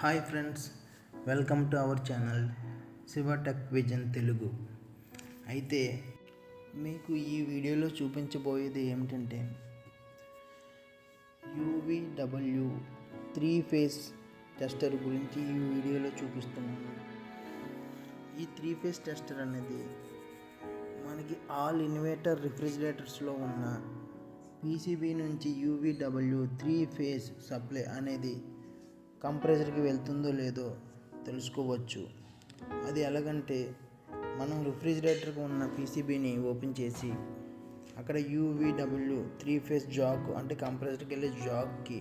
Hi friends, welcome to our channel Shiva tech vision Telugu. అయితే మీకు ఈ వీడియోలో చూపించబోయేది ఏమిటంటే UVW 3-phase టెస్టర్ గురించి ఈ వీడియోలో చూపిస్తున్నాను. ఈ 3-phase టెస్టర్ అనేది మనకి ఆల్ ఇన్వర్టర్ రిఫ్రిజిరేటర్స్లో ఉన్న PCB నుంచి UVW 3-phase సప్లై అనేది కంప్రెసర్కి వెళ్తుందో లేదో తెలుసుకోవచ్చు. అది ఎలాగంటే మనం రిఫ్రిజిరేటర్కి ఉన్న PCBని ఓపెన్ చేసి అక్కడ UVW 3-phase జాక్ అంటే కంప్రెసర్కి వెళ్ళే జాక్కి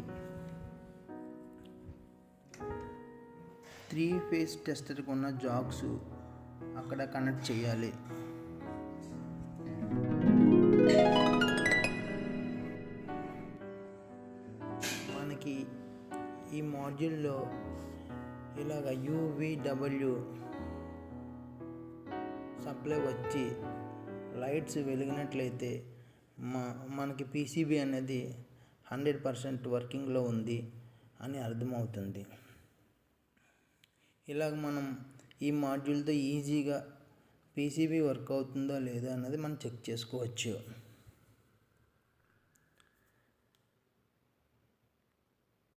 3-phase టెస్టర్కి ఉన్న జాక్స్ అక్కడ కనెక్ట్ చేయాలి. మనకి ఈ మాడ్యూల్లో ఇలాగ UVW సప్లై వచ్చి లైట్స్ వెలిగినట్లయితే మనకి PCB అనేది 100% వర్కింగ్లో ఉంది అని అర్థమవుతుంది. ఇలాగ మనం ఈ మాడ్యూల్తో ఈజీగా PCB వర్క్ అవుతుందో లేదో అన్నది మనం చెక్ చేసుకోవచ్చు.